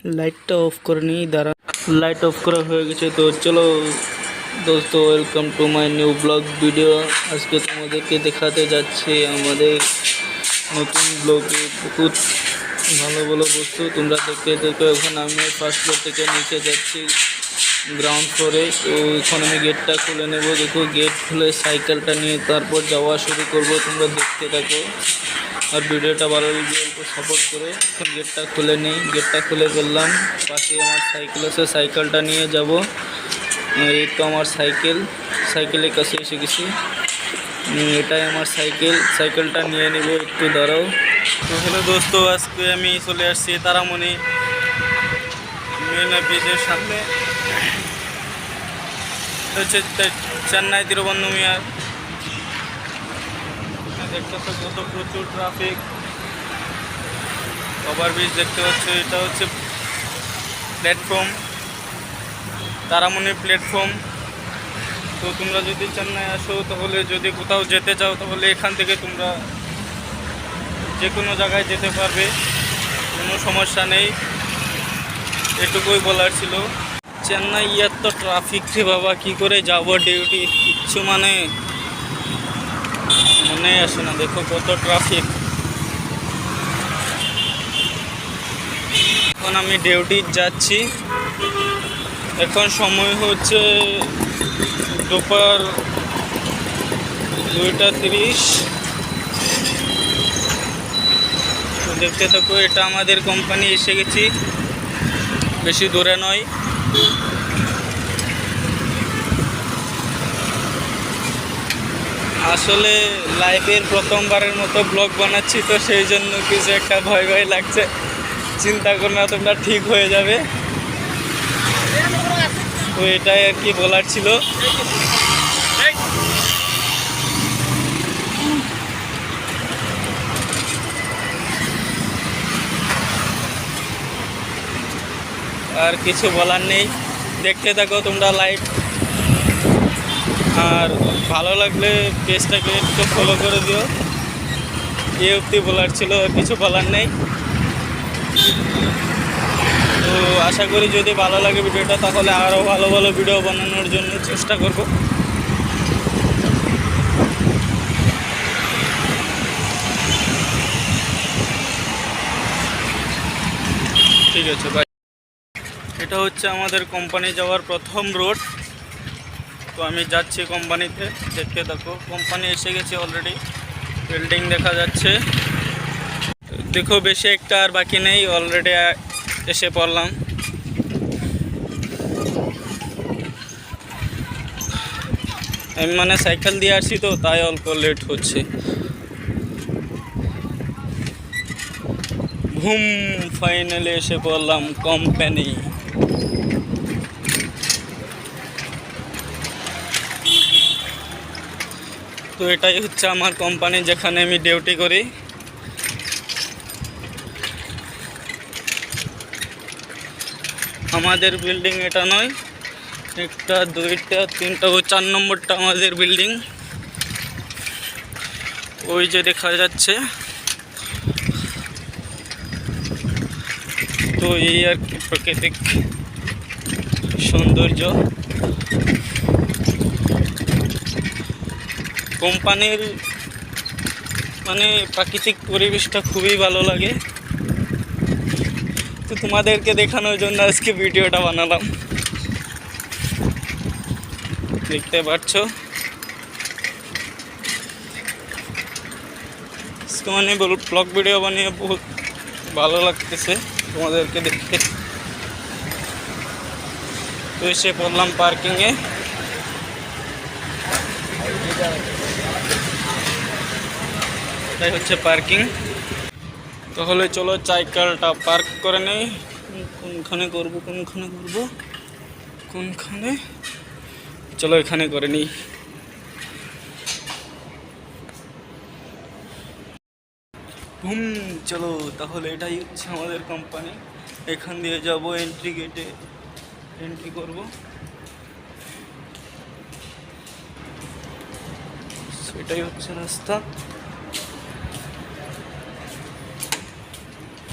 লাইটটা অফ করে নিই, দাঁড়া। লাইট অফ করা হয়ে গেছে। তো চলো দোস্ত, welcome to my new blog video. আজকে তোমাদেরকে দেখাতে যাচ্ছি আমাদের নতুন ব্লগে বহুত ভালো ভালো বস্তু তোমরা দেখতে দেখো। এখন আমি ফার্স্ট ফ্লোর থেকে নিচে যাচ্ছি গ্রাউন্ড ফ্লোরে। তো এখন আমি গেটটা খুলে নেব। দেখো, গেট খুলে সাইকেলটা নিয়ে তারপর যাওয়া শুরু করব। তোমরা দেখতে থাকো আর ভিডিওটা ভালো লাগলে অল্প সাপোর্ট করে। এখন গেটটা খুলে নেই, গেটটা খুলে ফেললাম। পাশে আমার সাইকেল আছে, সাইকেলটা নিয়ে যাব। এই তো আমার সাইকেলের কাছে এসে গেছি। এটাই আমার সাইকেলটা নিয়ে নিব, একটু দাঁড়াও। তো হ্যালো দোস্ত, আজকে আমি চলে আসছি তারামণি মেন ব্রিজের সামনে। হচ্ছে চেন্নাই তিরুবন্ধুমিয়ার। দেখতে পাচ্ছ কত প্রচুর ট্রাফিক। ওভারব্রিজ দেখতে পাচ্ছ, এটা হচ্ছে প্ল্যাটফর্ম, তারামণি প্ল্যাটফর্ম। তো তোমরা যদি চেন্নাই আসো, তাহলে যদি কোথাও যেতে চাও, তাহলে এখান থেকে তোমরা যে কোনো জায়গায় যেতে পারবে, কোনো সমস্যা নেই। এটুকুই বলার ছিল। চেন্নাই এত ট্রাফিক রে বাবা, কি করে যাব ডিউটি, কিচ্ছু মনে আসে না। দেখো কত ট্রাফিক। এখন আমি ডিউটি যাচ্ছি। এখন সময় হচ্ছে দুপুর 2:30। তো দেখতে থাকো, এটা আমাদের কোম্পানি এসে গেছি, বেশি দূরে নয়। আসলে লাইফের প্রথমবারের মতো ব্লগ বানাচ্ছি, তো সেই জন্য কিছু একটা ভয় ভয় লাগছে। চিন্তা করো না, তোমরা ঠিক হয়ে যাবে। তো এটাই আর কি বলার ছিল। আর কিছু বলার নেই, দেখতে থাকো তোমরা লাইভ। আর ভালো লাগলে পেজটাকে একটু ফলো করে দিও। এই অবধি বলার ছিল, আর কিছু বলার নেই। তো আশা করি যদি ভালো লাগে ভিডিওটা, তাহলে আরও ভালো ভালো ভিডিও বানানোর জন্য চেষ্টা করব। ঠিক আছে ভাই। এটা হচ্ছে আমাদের কোম্পানি যাওয়ার প্রথম রোড। তো আমি যাচ্ছি কোম্পানিতে, দেখতে থাকো। কোম্পানি এসে গেছে অলরেডি, বিল্ডিং দেখা যাচ্ছে। দেখো বেশি একটা আর বাকি নেই, অলরেডি এসে পড়লাম। আমি মানে সাইকেল দিয়ে আসছি, তো তাই অল্প লেট হচ্ছে। ঘুম, ফাইনালি এসে পড়লাম কোম্পানি। তো এটাই হচ্ছে আমার কোম্পানি, যেখানে আমি ডিউটি করি। আমাদের বিল্ডিং এটা নয়, 1টা 2টা 3টা ও 4 নম্বরটা আমাদের বিল্ডিং। ওই যে দেখা যাচ্ছে। তো এই আর কি প্রাকৃতিক সৌন্দর্য। কোম্পানির মানে প্রাকৃতিক পরিবেশটা খুবই ভালো লাগে। তো তোমাদেরকে দেখানোর জন্য আজকে ভিডিওটা বানালাম, দেখতে পাচ্ছ। মানে ব্লগ ভিডিও বানিয়ে বহুত ভালো লাগতেছে তোমাদেরকে দেখতে। তো এসে পড়লাম পার্কিংয়ে। এটাই হচ্ছে পার্কিং। তাহলে চলো সাইকেলটা পার্ক করে নেই। কোনখানে করব, কোনখানে, চলো এখানে করে নিই। চলো তাহলে এটাই হচ্ছে আমাদের কোম্পানি। এখান দিয়ে যাব, এন্ট্রি গেটে এন্ট্রি করব। সেটাই হচ্ছে রাস্তা।